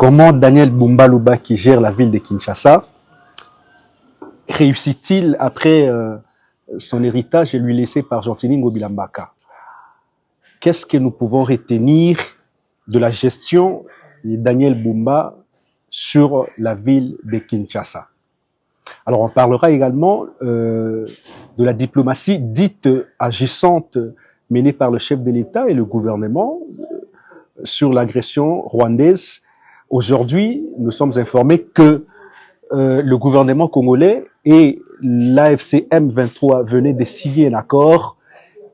Comment Daniel Bumba-Luba, qui gère la ville de Kinshasa, réussit-il après son héritage lui laissé par Gentini Ngobilambaka? Qu'est-ce que nous pouvons retenir de la gestion de Daniel Bumba sur la ville de Kinshasa? Alors, on parlera également de la diplomatie dite agissante menée par le chef de l'État et le gouvernement sur l'agression rwandaise. Aujourd'hui, nous sommes informés que le gouvernement congolais et l'AFC M23 venaient de signer un accord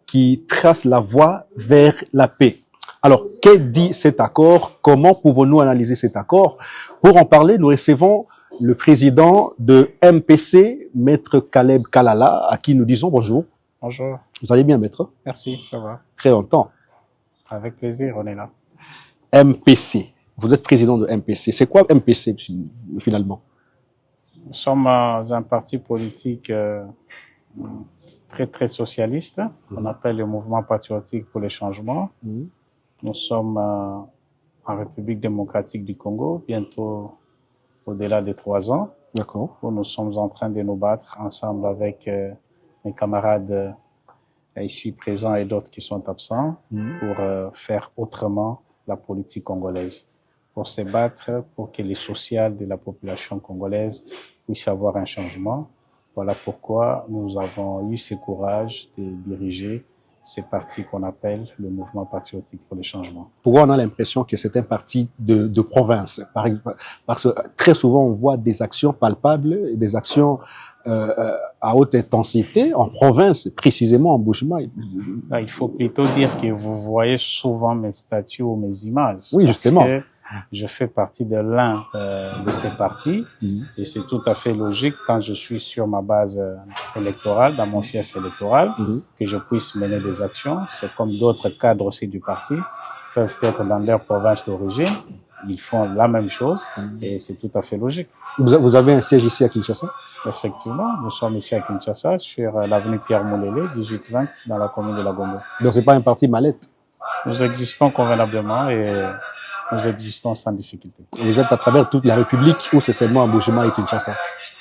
qui trace la voie vers la paix. Alors, qu'est dit cet accord? Comment pouvons-nous analyser cet accord? Pour en parler, nous recevons le président de MPC, Maître Caleb Kalala, à qui nous disons bonjour. Bonjour. Vous allez bien, Maître? Merci, ça va. Très longtemps. Avec plaisir, on est là. MPC. Vous êtes président de MPC. C'est quoi MPC, finalement? Nous sommes un parti politique très socialiste. On appelle le Mouvement patriotique pour les changements. Nous sommes en République démocratique du Congo, bientôt au-delà de 3 ans. D'accord. Où nous sommes en train de nous battre ensemble avec mes camarades ici présents et d'autres qui sont absents pour faire autrement la politique congolaise, pour se battre pour que les sociales de la population congolaise puissent avoir un changement. Voilà pourquoi nous avons eu ce courage de diriger ces partis qu'on appelle le Mouvement patriotique pour les changements. Pourquoi on a l'impression que c'est un parti de province? Parce que très souvent, on voit des actions palpables, des actions à haute intensité en province, précisément en Bushma. Il faut plutôt dire que vous voyez souvent mes statuts ou mes images. Oui, justement. Parce que je fais partie de l'un de ces partis et c'est tout à fait logique quand je suis sur ma base électorale, dans mon fief électoral, que je puisse mener des actions. C'est comme d'autres cadres aussi du parti peuvent être dans leur province d'origine. Ils font la même chose et c'est tout à fait logique. Vous avez un siège ici à Kinshasa? Effectivement, nous sommes ici à Kinshasa, sur l'avenue Pierre-Moulélé, 1820, dans la commune de La Gombe. Donc c'est pas un parti mallette? Nous existons convenablement et nous existons sans difficulté. Vous êtes à travers toute la République ou c'est seulement à Bushma et Kinshasa?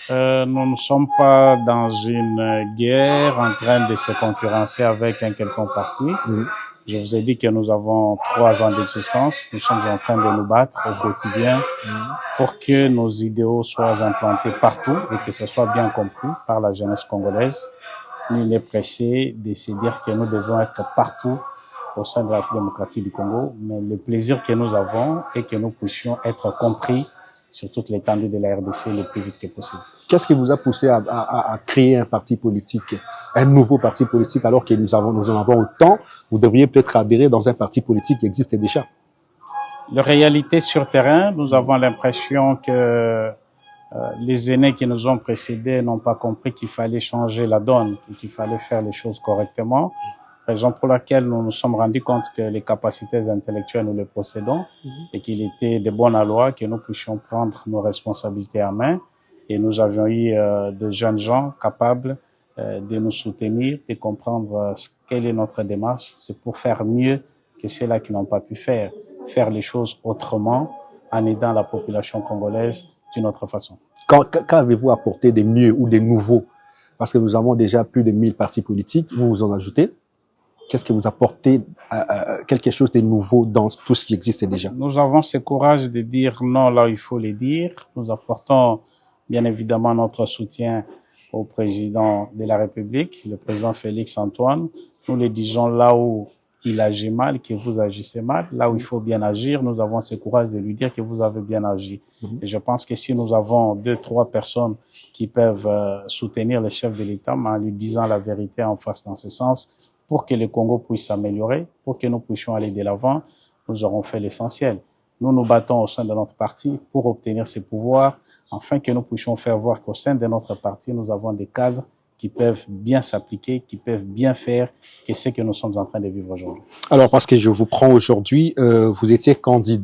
Nous ne sommes pas dans une guerre en train de se concurrencer avec un quelconque parti. Je vous ai dit que nous avons 3 ans d'existence. Nous sommes en train de nous battre au quotidien pour que nos idéaux soient implantés partout et que ce soit bien compris par la jeunesse congolaise. Nul n'est pressé de se dire que nous devons être partout au sein de la démocratie du Congo, mais le plaisir que nous avons est que nous puissions être compris sur toute l'étendue de la RDC le plus vite que possible. Qu'est-ce qui vous a poussé à créer un parti politique, un nouveau parti politique, alors que nous en avons autant? Vous devriez peut-être adhérer dans un parti politique qui existe déjà. La réalité sur terrain, nous avons l'impression que les aînés qui nous ont précédés n'ont pas compris qu'il fallait changer la donne et qu'il fallait faire les choses correctement. Raison pour laquelle nous nous sommes rendus compte que les capacités intellectuelles, nous les possédons et qu'il était de bonne loi que nous puissions prendre nos responsabilités en main. Et nous avions eu de jeunes gens capables de nous soutenir, de comprendre quelle est notre démarche. C'est pour faire mieux que ceux-là qui n'ont pas pu faire les choses autrement en aidant la population congolaise d'une autre façon. Qu'avez-vous apporté de mieux ou de nouveau? Parce que nous avons déjà plus de 1000 partis politiques, vous en ajoutez. Qu'est-ce que vous apportez quelque chose de nouveau dans tout ce qui existe déjà? Nous avons ce courage de dire non là où il faut le dire. Nous apportons bien évidemment notre soutien au président de la République, le président Félix Antoine. Nous le disons là où il agit mal, que vous agissez mal. Là où il faut bien agir, nous avons ce courage de lui dire que vous avez bien agi. Et je pense que si nous avons 2-3 personnes qui peuvent soutenir le chef de l'État, mais en lui disant la vérité en face dans ce sens, pour que le Congo puisse s'améliorer, pour que nous puissions aller de l'avant, nous aurons fait l'essentiel. Nous nous battons au sein de notre parti pour obtenir ces pouvoirs, afin que nous puissions faire voir qu'au sein de notre parti, nous avons des cadres qui peuvent bien s'appliquer, qui peuvent bien faire, que ce que nous sommes en train de vivre aujourd'hui. Alors, parce que je vous prends aujourd'hui, vous étiez candidat